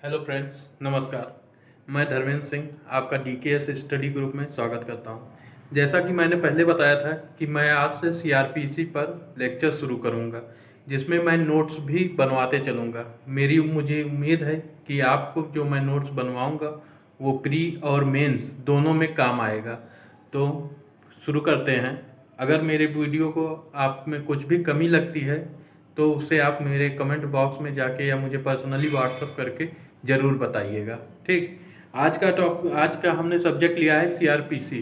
Hello friends, नमस्कार। मैं धर्मेंद्र सिंह आपका डीकेएस स्टडी ग्रुप में स्वागत करता हूं। जैसा कि मैंने पहले बताया था कि मैं आज से सीआरपीसी पर लेक्चर शुरू करूंगा, जिसमें मैं नोट्स भी बनवाते चलूंगा। मुझे उम्मीद है कि आपको जो मैं नोट्स बनवाऊंगा वो प्री और मेंस दोनों में काम आएगा। तो शुरू करते हैं। अगर मेरे वीडियो को आप में कुछ भी कमी लगती है तो उसे आप मेरे कमेंट बॉक्स में जाके या मुझे पर्सनली व्हाट्सअप करके ज़रूर बताइएगा। ठीक। आज का हमने सब्जेक्ट लिया है सीआरपीसी।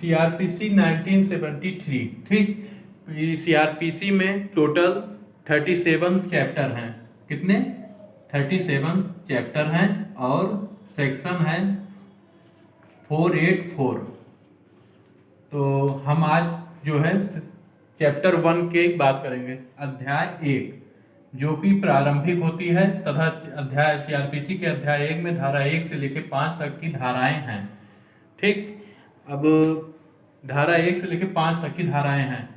सीआरपीसी 1973। ठीक। सीआरपीसी में टोटल 37 चैप्टर हैं। कितने? 37 चैप्टर हैं और सेक्शन है 484। तो हम आज जो है चैप्टर 1 के बात करेंगे, अध्याय 1, जो कि प्रारंभिक होती है तथा अध्याय सीआरपीसी के अध्याय 1 में धारा 1 से लेकर 5 तक की धाराएं हैं। ठीक। अब धारा 1 से लेकर 5 तक की धाराएं हैं,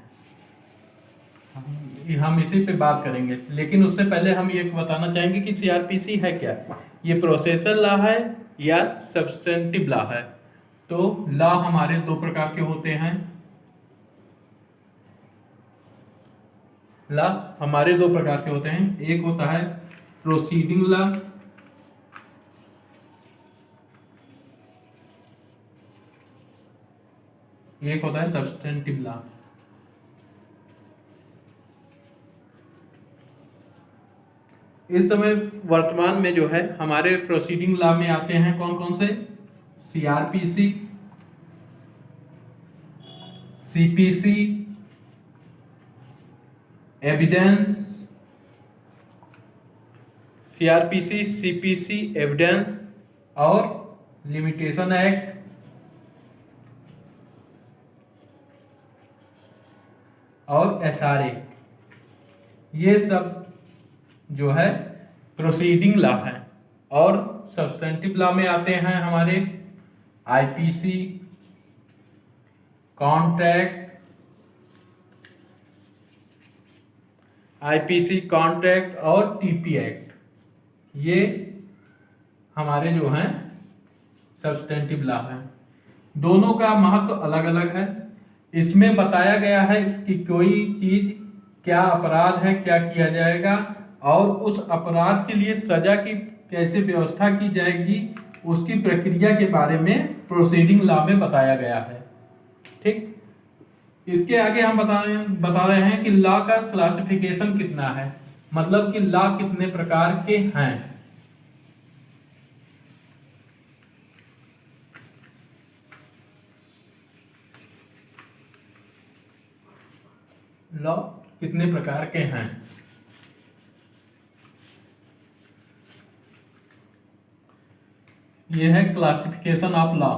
हम इसी पे बात करेंगे। लेकिन उससे पहले हम ये बताना चाहेंगे कि सीआरपीसी है क्या। ये प्रोसेसर लॉ है या सब्सटेंटिव लॉ है। तो लॉ हमारे दो प्रकार के होते हैं। लॉ हमारे दो प्रकार के होते हैं। एक होता है प्रोसीडिंग लॉ, एक होता है सब्सटेंटिव लॉ। इस समय वर्तमान में जो है हमारे प्रोसीडिंग लॉ में आते हैं कौन कौन से? CrPC, CPC, evidence, CrPC, CPC, evidence और लिमिटेशन एक्ट और एसआरए। ये सब जो है प्रोसीडिंग लॉ है। और सब्सटेंटिव लॉ में आते हैं हमारे आईपीसी, कॉन्ट्रैक्ट, आईपीसी, कॉन्ट्रैक्ट और टीपी एक्ट। ये हमारे जो हैं सब्सटेंटिव लॉ है। दोनों का महत्व अलग अलग है। इसमें बताया गया है कि कोई चीज क्या अपराध है, क्या किया जाएगा और उस अपराध के लिए सजा की कैसे व्यवस्था की जाएगी, उसकी प्रक्रिया के बारे में प्रोसीडिंग लॉ में बताया गया है। ठीक। इसके आगे हम बता रहे हैं कि लॉ का क्लासिफिकेशन कितना है, मतलब कि लॉ कितने प्रकार के हैं। लॉ कितने प्रकार के हैं। यह है क्लासिफिकेशन ऑफ लॉ।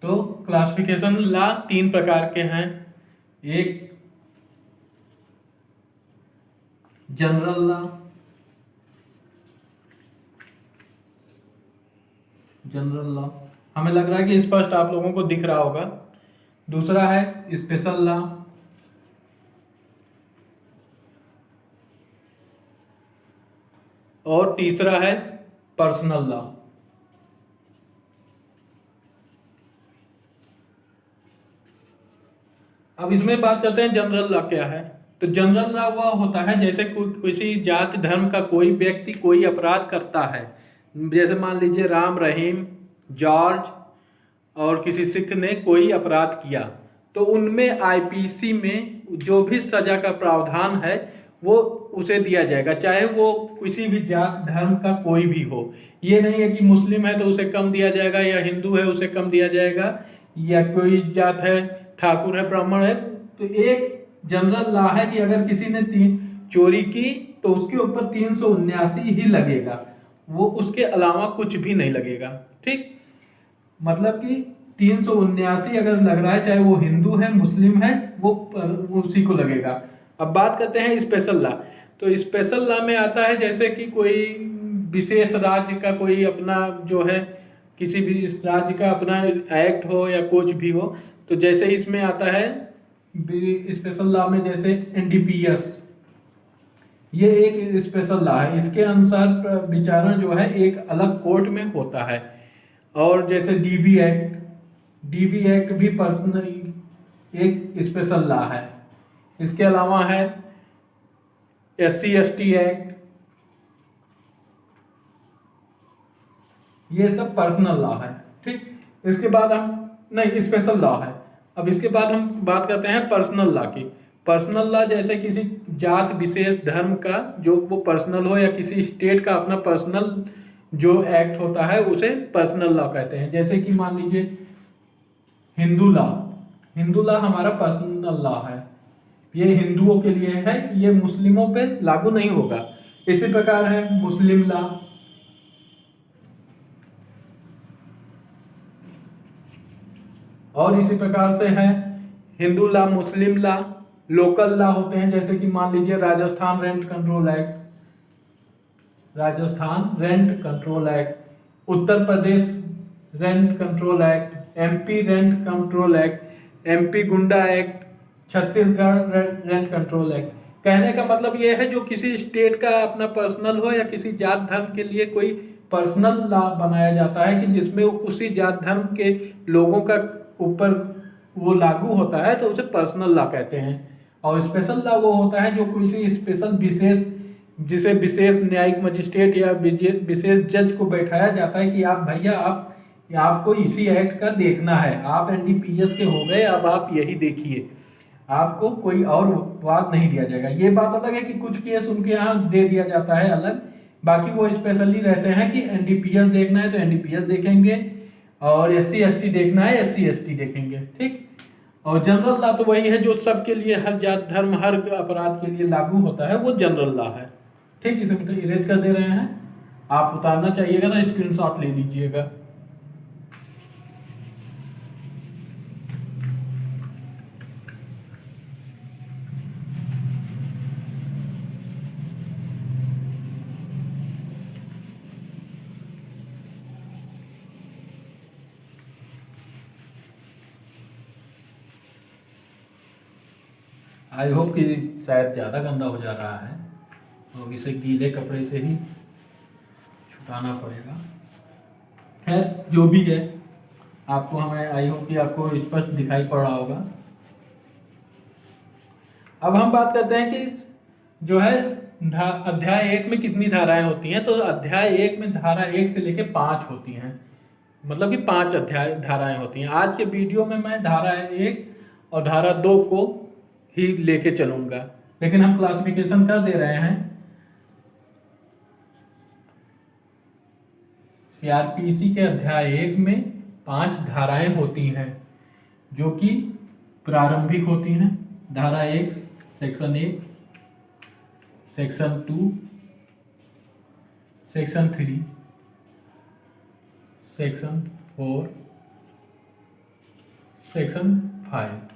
तो क्लासिफिकेशन लॉ 3 प्रकार के हैं। एक जनरल लॉ, जनरल लॉ हमें लग रहा है कि स्पष्ट आप लोगों को दिख रहा होगा। दूसरा है स्पेशल लॉ, और तीसरा है पर्सनल लॉ। अब इसमें बात करते हैं जनरल लॉ क्या है। तो जनरल लॉ वह होता है जैसे किसी जाति धर्म का कोई व्यक्ति कोई अपराध करता है, जैसे मान लीजिए राम, रहीम, जॉर्ज और किसी सिख ने कोई अपराध किया, तो उनमें आईपीसी में जो भी सजा का प्रावधान है वो उसे दिया जाएगा, चाहे वो किसी भी जात धर्म का कोई भी हो। ये नहीं है कि मुस्लिम है तो उसे कम दिया जाएगा, या हिंदू है उसे कम दिया जाएगा, या कोई जात है ठाकुर है ब्राह्मण है। तो एक जनरल लॉ है कि अगर किसी ने चोरी की तो उसके ऊपर 379 ही लगेगा, वो उसके अलावा कुछ भी नहीं लगेगा। ठीक। मतलब कि 379 अगर लग रहा है, चाहे वो हिंदू है मुस्लिम है, वो उसी को लगेगा। अब बात करते हैं स्पेशल लॉ। तो स्पेशल लॉ में आता है जैसे कि कोई विशेष राज्य का कोई अपना जो है, किसी भी राज्य का अपना एक्ट हो या कुछ भी हो, तो जैसे इसमें आता है स्पेशल लॉ में, जैसे एनडीपीएस, ये एक स्पेशल लॉ है, इसके अनुसार विचारण जो है एक अलग कोर्ट में होता है। और जैसे डीबी एक्ट, डीबी एक्ट भी पर्सनल एक स्पेशल लॉ है। इसके अलावा है एससी एसटी एक्ट, ये सब पर्सनल लॉ है। ठीक, इसके बाद हम नहीं, स्पेशल लॉ है। अब इसके बाद हम बात करते हैं पर्सनल लॉ की। पर्सनल लॉ जैसे किसी जात विशेष धर्म का जो वो पर्सनल हो, या किसी स्टेट का अपना पर्सनल जो एक्ट होता है उसे पर्सनल लॉ कहते हैं। जैसे कि मान लीजिए हिंदू लॉ, हिंदू लॉ हमारा पर्सनल लॉ है, ये हिंदुओं के लिए है, ये मुस्लिमों पे लागू नहीं होगा। इसी प्रकार है मुस्लिम लॉ, और इसी प्रकार से है Hindu law, Muslim law. Local law होते हैं, जैसे कि मान लीजिए Rajasthan rent control act, Rajasthan rent control act, Uttar Pradesh rent control act, MP rent control act, MP goonda act, Chhattisgarh rent control act. कहने का मतलब यह है जो किसी स्टेट का अपना पर्सनल हो, या किसी जात धर्म के लिए कोई पर्सनल लॉ बनाया जाता है कि जिसमें उसी जात धर्म के लोगों का ऊपर वो लागू होता है, तो उसे पर्सनल लॉ कहते हैं। और स्पेशल लॉ वो होता है जो किसी स्पेशल विशेष, जिसे विशेष न्यायिक मजिस्ट्रेट या विशेष जज को बैठाया जाता है कि आप भैया आपको इसी एक्ट का देखना है, आप एनडीपीएस के हो गए, अब आप यही देखिए, आपको कोई और बात नहीं दिया जाएगा। ये बात अलग है कि कुछ केस उनके यहाँ दे दिया जाता है अलग, बाकी वो स्पेशली रहते हैं कि एनडीपीएस देखना है तो एनडीपीएस देखेंगे, और एससी एसटी देखना है एससी एसटी देखेंगे। ठीक, और जनरल लॉ तो वही है जो सबके लिए, हर जात धर्म हर अपराध के लिए लागू होता है, वो जनरल लॉ है। ठीक, इसे तो इरेज कर दे रहे हैं, आप उतारना चाहिएगा ना, स्क्रीनशॉट ले लीजिएगा। आई होप कि शायद ज़्यादा गंदा हो जा रहा है, तो इसे गीले कपड़े से ही छुटाना पड़ेगा। खैर जो भी है, आपको हमें आई होप कि आपको स्पष्ट दिखाई पड़ रहा होगा। अब हम बात करते हैं कि जो है अध्याय 1 में कितनी धाराएं होती हैं। तो अध्याय 1 में धारा 1 से लेके 5 होती हैं, मतलब कि 5 अध्याय धाराएं होती हैं। आज के वीडियो में मैं धारा 1 और धारा 2 को ही लेके चलूंगा, लेकिन हम क्लासिफिकेशन कर दे रहे हैं। सीआरपीसी के अध्याय 1 में 5 धाराएं होती हैं जो कि प्रारंभिक होती हैं। धारा 1 section 1, section 2, section 3, section 4, section 5।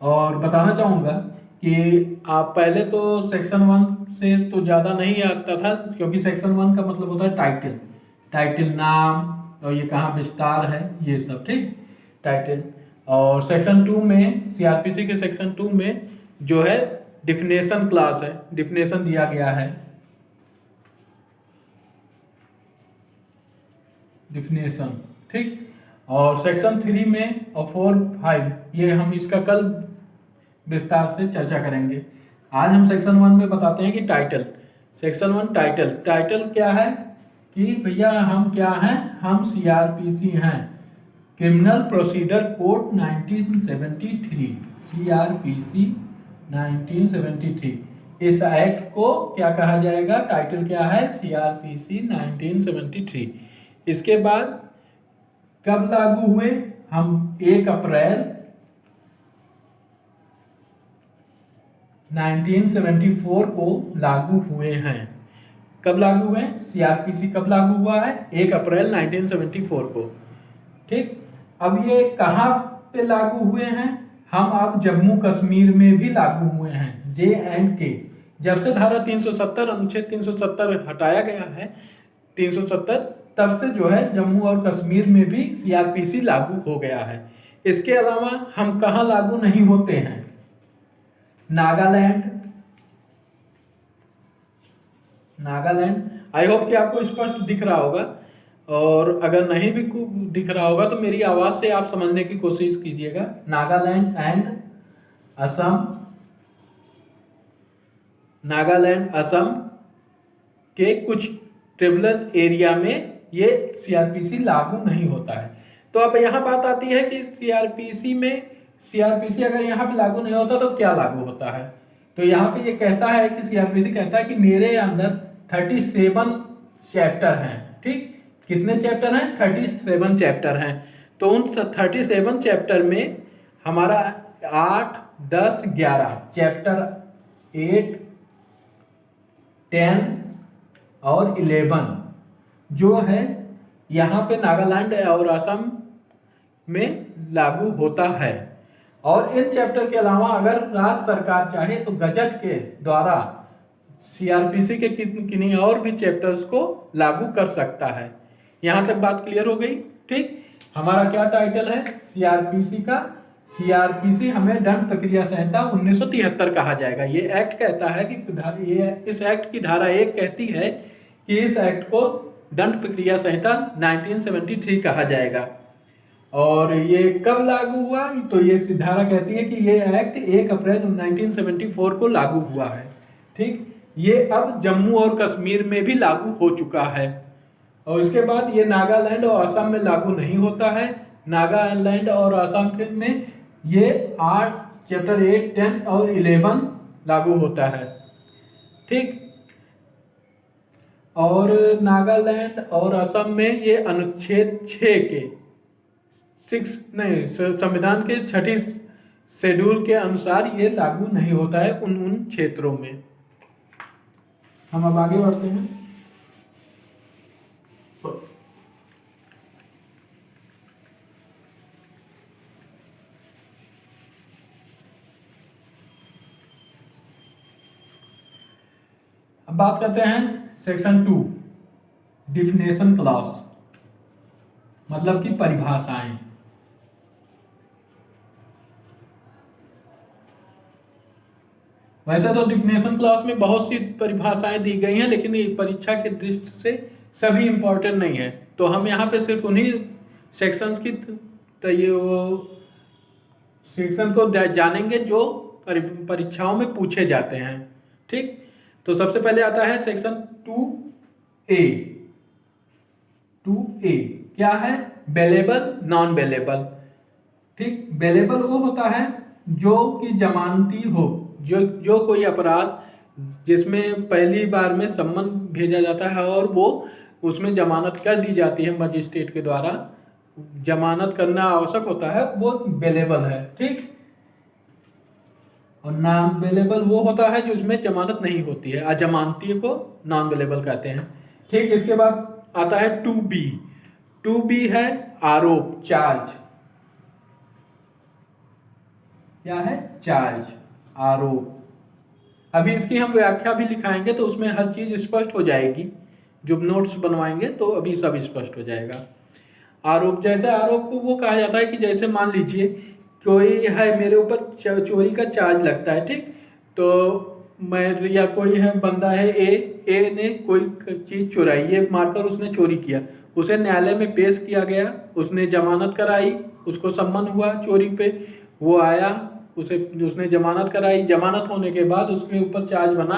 और बताना चाहूँगा कि आप पहले तो सेक्शन 1 से तो ज़्यादा नहीं आता था, क्योंकि सेक्शन 1 का मतलब होता है टाइटल, टाइटल नाम, और ये कहाँ विस्तार है, ये सब। ठीक, टाइटल। और सेक्शन 2 में, सीआरपीसी के सेक्शन 2 में जो है डिफिनेशन क्लास है, डिफिनेशन दिया गया है, डिफिनेशन। ठीक, और सेक्शन 3 में और 4, 5 ये हम इसका कल विस्तार से चर्चा करेंगे। आज हम सेक्शन 1 में बताते हैं कि टाइटल। Section 1 title. टाइटल क्या है कि भैया हम क्या हैं, हम सीआरपीसी हैं, क्रिमिनल प्रोसीजर कोड 1973, सीआरपीसी 1973। इस एक्ट को क्या कहा जाएगा, टाइटल क्या है, सीआरपीसी 1973। इसके बाद कब लागू हुए, हम 1 अप्रैल 1974 को लागू हुए हैं। कब लागू हुए, सीआरपीसी कब लागू हुआ है, 1 अप्रैल 1974 को। ठीक, अब ये कहाँ पे लागू हुए हैं, हम अब जम्मू कश्मीर में भी लागू हुए हैं, JNK। जब से धारा 370 अनुच्छेद 370 हटाया गया है, 370, तब से जो है जम्मू और कश्मीर में भी सीआरपीसी लागू हो गया है। इसके अलावा हम कहाँ लागू नहीं होते हैं? नागालैंड, आई होप कि आपको स्पष्ट दिख रहा होगा, और अगर नहीं भी दिख रहा होगा तो मेरी आवाज से आप समझने की कोशिश कीजिएगा। नागालैंड एंड असम के कुछ ट्राइबल एरिया में ये सीआरपीसी लागू नहीं होता है। तो अब यहाँ बात आती है कि सीआरपीसी अगर यहाँ पे लागू नहीं होता तो क्या लागू होता है? तो यहाँ पे ये कहता है कि सीआरपीसी कहता है कि मेरे अंदर 37 चैप्टर हैं। ठीक, कितने चैप्टर हैं? 37 चैप्टर हैं। तो उन 37 चैप्टर में हमारा 8, 10, 11 चैप्टर 8, 10 और 11 जो है यहाँ पे नागालैंड और असम में लागू होता है। और इन चैप्टर के अलावा अगर राज्य सरकार चाहे तो गजट के द्वारा सीआरपीसी के किन्हीं और भी चैप्टर्स को लागू कर सकता है। यहां तक बात क्लियर हो गई? ठीक, हमारा क्या टाइटल है सीआरपीसी का? सीआरपीसी हमें दंड प्रक्रिया संहिता 1973 कहा जाएगा। ये एक्ट कहता है कि इस एक्ट की धारा 1 कहती है कि इस एक्ट को दंड प्रक्रिया संहिता 1973 कहा जाएगा। और ये कब लागू हुआ? तो ये धारा कहती है कि ये एक्ट 1 अप्रैल 1974 को लागू हुआ है। ठीक, ये अब जम्मू और कश्मीर में भी लागू हो चुका है। और इसके बाद ये नागालैंड और असम में लागू नहीं होता है। नागालैंड और असम में ये 8 चैप्टर 8, 10 और 11 लागू होता है। ठीक, और नागालैंड और असम में ये अनुच्छेद 6 के संविधान के 6ठी शेड्यूल के अनुसार ये लागू नहीं होता है उन क्षेत्रों में। हम अब आगे बढ़ते हैं। अब बात करते हैं सेक्शन 2 डिफिनेशन क्लॉज, मतलब कि परिभाषाएं। वैसे तो डिफिनेशन क्लॉज में बहुत सी परिभाषाएं दी गई हैं, लेकिन ये परीक्षा के दृष्टि से सभी इंपॉर्टेंट नहीं है। तो हम यहाँ पे सिर्फ उन्हीं सेक्शंस की सेक्शन को जानेंगे जो परीक्षाओं में पूछे जाते हैं। ठीक, तो सबसे पहले आता है सेक्शन 2A। 2A क्या है? Bailable, non bailable. ठीक, बेलेबल वो होता है जो कि जमानती हो, जो कोई अपराध जिसमें पहली बार में सम्मन भेजा जाता है और वो उसमें जमानत कर दी जाती है मजिस्ट्रेट के द्वारा, जमानत करना आवश्यक होता है, वो बेलेबल है। ठीक, और नॉन बेलेबल वो होता है जिसमें जमानत नहीं होती है, अजमानती को नॉन बेलेबल कहते हैं। ठीक, इसके बाद आता है 2B। 2B है आरोप, चार्ज। क्या है? चार्ज, आरोप। अभी इसकी हम व्याख्या भी लिखाएंगे तो उसमें हर चीज स्पष्ट हो जाएगी। जब नोट्स बनवाएंगे तो अभी सब स्पष्ट हो जाएगा। आरोप, जैसे आरोप को वो कहा जाता है कि जैसे मान लीजिए कोई है, मेरे ऊपर चोरी का चार्ज लगता है। ठीक, तो मैं या कोई है बंदा है ए ने कोई चीज चुराई, ये मारकर उसने चोरी किया, उसे न्यायालय में पेश किया गया, उसने जमानत कराई, उसको सम्मन हुआ चोरी पे, वो आया, उसने जमानत कराई, जमानत होने के बाद उसके ऊपर चार्ज बना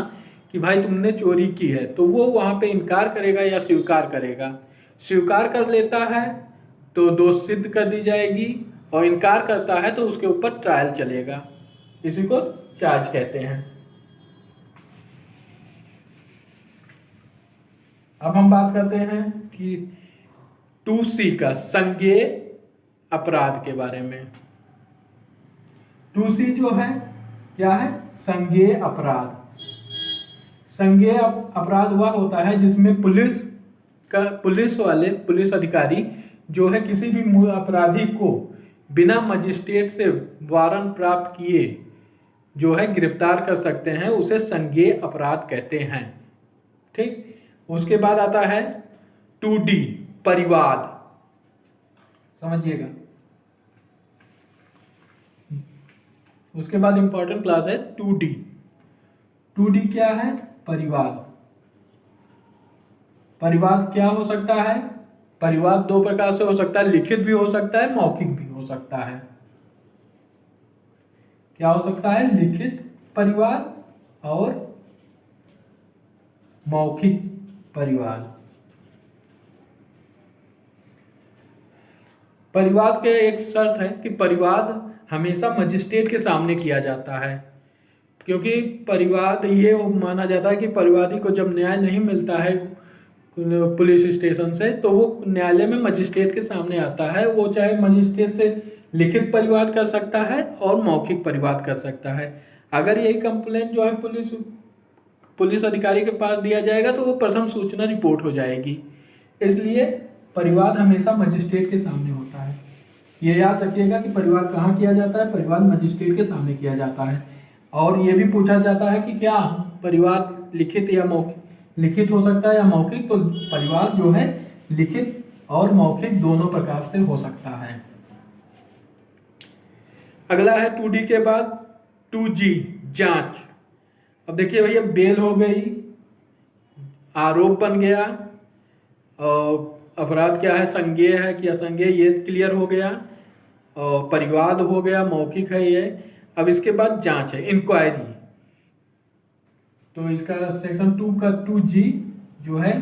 कि भाई तुमने चोरी की है, तो वो वहाँ पे इनकार करेगा या स्वीकार करेगा। स्वीकार कर लेता है तो दोष सिद्ध कर दी जाएगी, और इनकार करता है तो उसके ऊपर ट्रायल चलेगा। इसी को चार्ज कहते हैं। अब हम बात करते हैं कि 2C का संज्ञेय अपराध के बारे में। 2C जो है क्या है? संज्ञेय अपराध। संज्ञेय अपराध वह होता है जिसमें पुलिस अधिकारी जो है किसी भी अपराधी को बिना मजिस्ट्रेट से वारंट प्राप्त किए जो है गिरफ्तार कर सकते हैं, उसे संज्ञेय अपराध कहते हैं। ठीक, उसके बाद आता है 2D परिवाद। समझिएगा, उसके बाद इंपॉर्टेंट क्लास है 2D। 2D क्या है? परिवाद। परिवाद क्या हो सकता है? परिवाद दो प्रकार से हो सकता है, लिखित भी हो सकता है, मौखिक भी हो सकता है। क्या हो सकता है? लिखित परिवाद और मौखिक परिवाद। परिवाद के एक शर्त है कि परिवाद हमेशा मजिस्ट्रेट के सामने किया जाता है, क्योंकि परिवाद ये माना जाता है कि परिवादी को जब न्याय नहीं मिलता है पुलिस स्टेशन से तो वो न्यायालय में मजिस्ट्रेट के सामने आता है। वो चाहे मजिस्ट्रेट से लिखित परिवाद कर सकता है और मौखिक परिवाद कर सकता है। अगर यही कंप्लेंट जो है पुलिस अधिकारी के पास दिया जाएगा तो वो प्रथम सूचना रिपोर्ट हो जाएगी। इसलिए परिवाद हमेशा मजिस्ट्रेट के सामने होता है। ये याद रखिएगा कि परिवाद कहाँ किया जाता है? परिवाद मजिस्ट्रेट के सामने किया जाता है। और ये भी पूछा जाता है कि क्या परिवाद लिखित या मौखिक, लिखित हो सकता है या मौखिक? तो परिवाद जो है लिखित और मौखिक दोनों प्रकार से हो सकता है। अगला है 2D के बाद 2G, जांच। अब देखिए भैया, बेल हो गई, आरोप बन गया, और अपराध क्या है, संज्ञेय है कि असंज्ञेय, ये क्लियर हो गया, और परिवाद हो गया, मौखिक है ये। अब इसके बाद जांच है, इंक्वायरी। तो इसका सेक्शन 2 का 2G जो है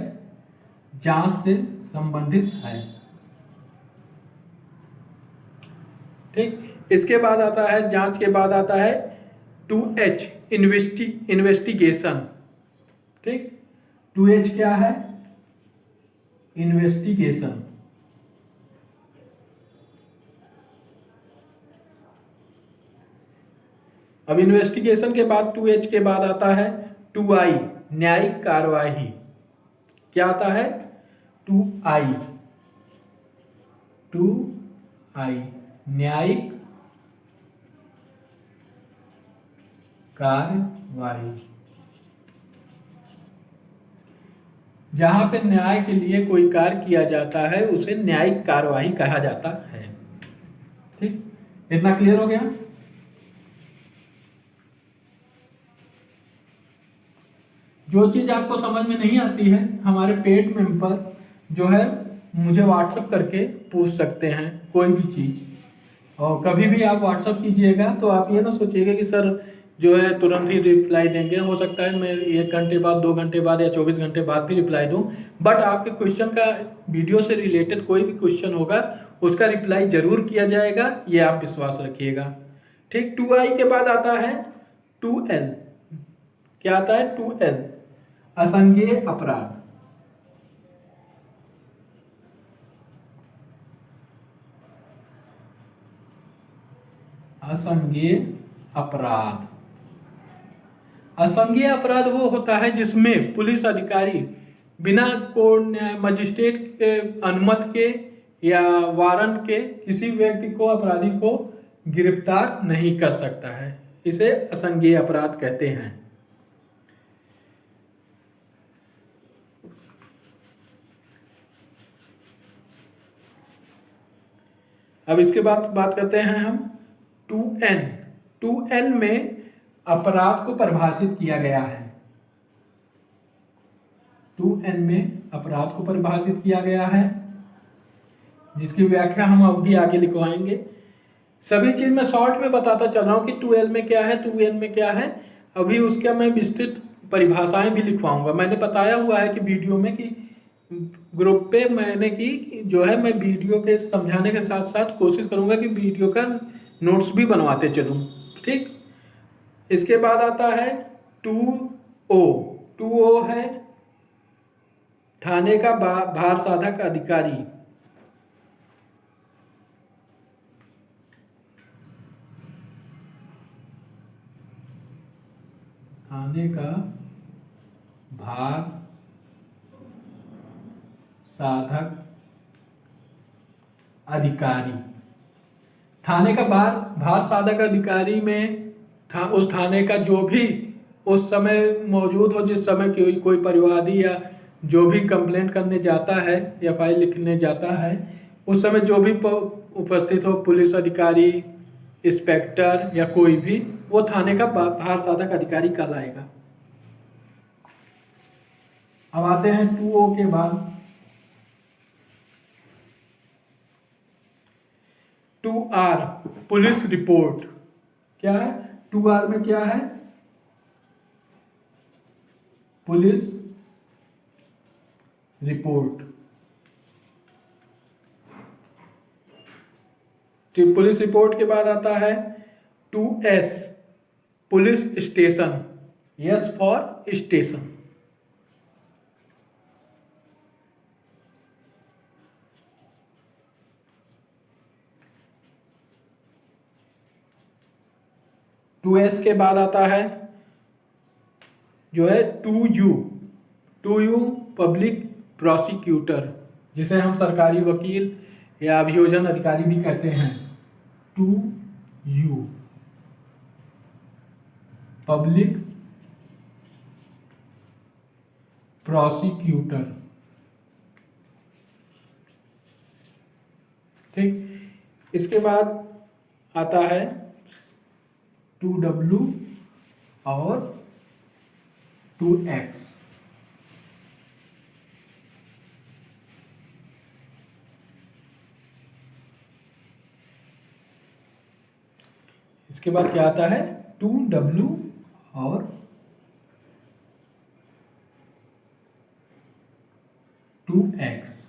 जांच से संबंधित है। ठीक, इसके बाद आता है, जांच के बाद आता है 2H, इन्वेस्टिगेशन। ठीक, 2H क्या है? इन्वेस्टिगेशन। अब इन्वेस्टिगेशन के बाद 2H के बाद आता है 2I, न्यायिक कार्यवाही। क्या आता है? 2I, न्यायिक कार्यवाही। जहां पे न्याय के लिए कोई कार्य किया जाता है उसे न्यायिक कार्यवाही कहा जाता है। ठीक, इतना क्लियर हो गया? जो चीज आपको समझ में नहीं आती है, हमारे पेड मेंबर जो है मुझे व्हाट्सएप करके पूछ सकते हैं कोई भी चीज। और कभी भी आप व्हाट्सएप कीजिएगा तो आप ये ना सोचिएगा कि सर जो है तुरंत ही रिप्लाई देंगे। हो सकता है मैं 1 घंटे बाद, 2 घंटे बाद या 24 घंटे बाद भी रिप्लाई दूं, बट आपके क्वेश्चन का, वीडियो से रिलेटेड कोई भी क्वेश्चन होगा उसका रिप्लाई जरूर किया जाएगा, ये आप विश्वास रखिएगा। ठीक, 2I के बाद आता है 2L। क्या आता है? 2L, असंज्ञेय अपराध। असंज्ञेय अपराध। असंज्ञेय अपराध वो होता है जिसमें पुलिस अधिकारी बिना मजिस्ट्रेट के अनुमति के या वारंट के किसी व्यक्ति को, अपराधी को गिरफ्तार नहीं कर सकता है। इसे असंज्ञेय अपराध कहते हैं। अब इसके बाद बात करते हैं हम 2N। 2N में अपराध को परिभाषित किया गया है। 2N में अपराध को परिभाषित किया गया है, जिसकी व्याख्या हम अभी आगे लिखवाएंगे। सभी चीज मैं शॉर्ट में बताता चल रहा हूं कि 2L में क्या है, 2N में क्या है। अभी उसका मैं विस्तृत परिभाषाएं भी लिखवाऊंगा। मैंने बताया हुआ है कि वीडियो में कि ग्रुप पे मैंने की जो है, मैं वीडियो के समझाने के साथ साथ कोशिश करूंगा कि वीडियो का नोट्स भी बनवाते चलूं। ठीक, इसके बाद आता है 2O। 2O है थाने का भार साधक अधिकारी। थाने का भार साधक अधिकारी। थाने का भार साधक अधिकारी में उस थाने का जो भी उस समय मौजूद हो, जिस समय कोई परिवादी या जो भी कंप्लेंट करने जाता है या फाइल लिखने जाता है, उस समय जो भी उपस्थित हो, पुलिस अधिकारी इंस्पेक्टर या कोई भी, वो थाने का भार साधक अधिकारी कहलाएगा। अब आते हैं 2O के बाद 2R पुलिस रिपोर्ट। क्या है 2R में? क्या है? Police report. तो पुलिस रिपोर्ट के बाद आता है 2S police station. S for station. Two S के बाद आता है जो है 2U। 2U पब्लिक प्रोसिक्यूटर, जिसे हम सरकारी वकील या अभियोजन अधिकारी भी कहते हैं। 2U public prosecutor. ठीक, इसके बाद आता है 2W और 2X। इसके बाद क्या आता है 2W और 2X।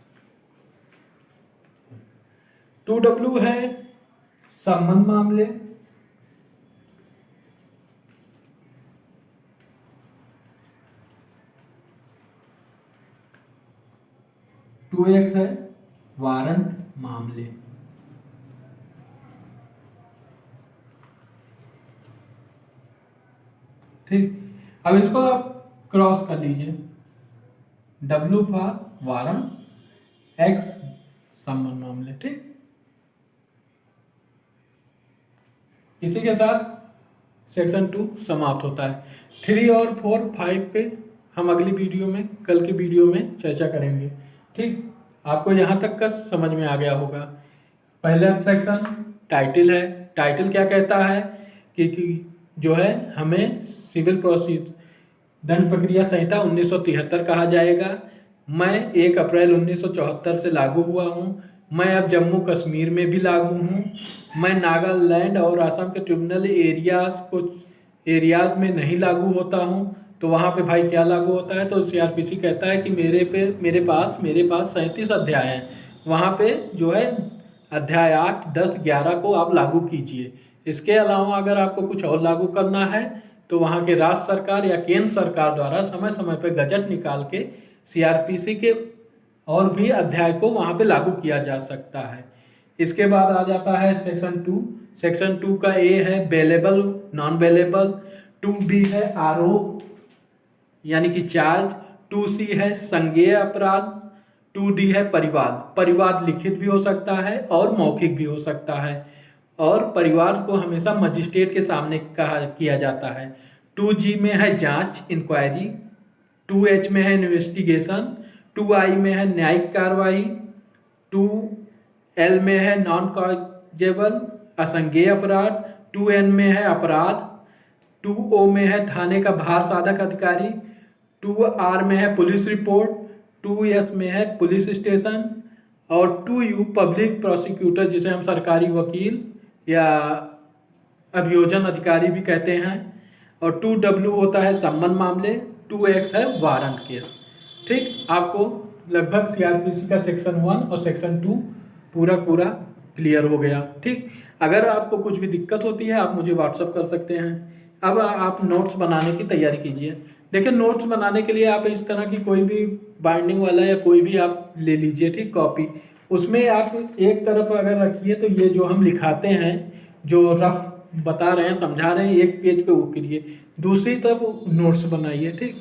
2W है संबंध मामले। 2X है वारंट मामले। ठीक, अब इसको आप क्रॉस कर लीजिए। W फॉर वारंट, X संबंध मामले। ठीक, इसी के साथ सेक्शन 2 समाप्त होता है। 3 और 4 5 पे हम अगली वीडियो में, कल की वीडियो में चर्चा करेंगे। ठीक, आपको यहाँ तक का समझ में आ गया होगा। पहला सेक्शन टाइटल है। टाइटल क्या कहता है कि जो है हमें सिविल प्रोसीजर दंड प्रक्रिया संहिता 1973 कहा जाएगा। मैं 1 अप्रैल 1974 से लागू हुआ हूँ। मैं अब जम्मू कश्मीर में भी लागू हूँ। मैं नागालैंड और असम के ट्रिब्यूनल एरियाज में नहीं लागू होता हूँ। तो वहाँ पे भाई क्या लागू होता है? तो सीआरपीसी कहता है कि मेरे पास 37 अध्याय हैं। वहाँ पे जो है अध्याय 8, 10, 11 को आप लागू कीजिए। इसके अलावा अगर आपको कुछ और लागू करना है तो वहाँ के राज्य सरकार या केंद्र सरकार द्वारा समय समय पर गजट निकाल के सीआरपीसी के और भी अध्याय को वहाँ पे लागू किया जा सकता है। इसके बाद आ जाता है सेक्शन 2। सेक्शन 2 का ए है बेलेबल, नॉन बेलेबल। 2B है आरोप यानी कि चार्ज। 2C है संज्ञेय अपराध। 2D है परिवाद। परिवाद लिखित भी हो सकता है और मौखिक भी हो सकता है, और परिवार को हमेशा मजिस्ट्रेट के सामने किया जाता है। 2G में है जांच, इंक्वायरी। 2H में है इन्वेस्टिगेशन। 2I में है न्यायिक कार्रवाई। 2L में है नॉन कॉजेबल, असंज्ञेय अपराध। 2N में है अपराध। 2O में है थाने का भार साधक अधिकारी। 2R में है पुलिस रिपोर्ट। 2S में है पुलिस स्टेशन। और 2U पब्लिक प्रोसिक्यूटर, जिसे हम सरकारी वकील या अभियोजन अधिकारी भी कहते हैं। और 2W होता है संबंध मामले। 2X है वारंट केस। ठीक, आपको लगभग सीआरपीसी का सेक्शन 1 और सेक्शन 2 पूरा क्लियर हो गया। ठीक, अगर आपको कुछ भी दिक्कत होती है आप मुझे व्हाट्सअप कर सकते हैं। अब आप नोट्स बनाने की तैयारी कीजिए। देखिए, नोट्स बनाने के लिए आप इस तरह की कोई भी बाइंडिंग वाला या कोई भी आप ले लीजिए। ठीक, कॉपी। उसमें आप एक तरफ अगर रखिए तो ये जो हम लिखाते हैं, जो रफ बता रहे हैं, समझा रहे हैं, एक पेज पे वो करिए, दूसरी तरफ नोट्स बनाइए। ठीक,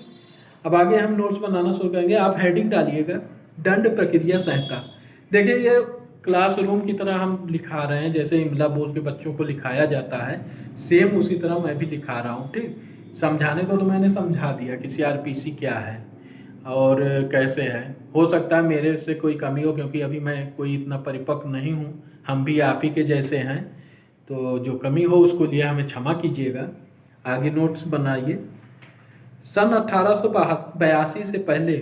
अब आगे हम नोट्स बनाना शुरू करेंगे। आप हेडिंग डालिएगा दंड प्रक्रिया संहिता। देखिए, ये क्लासरूम की तरह हम लिखा रहे हैं, जैसे इमला बोल के बच्चों को लिखाया जाता है, सेम उसी तरह मैं भी लिखा रहा हूँ। ठीक, समझाने को तो मैंने समझा दिया कि सीआरपीसी क्या है और कैसे है। हो सकता है मेरे से कोई कमी हो, क्योंकि अभी मैं कोई इतना परिपक्व नहीं हूँ, हम भी आप ही के जैसे हैं। तो जो कमी हो उसको लिए हमें क्षमा कीजिएगा। आगे नोट्स बनाइए। सन 1882 से पहले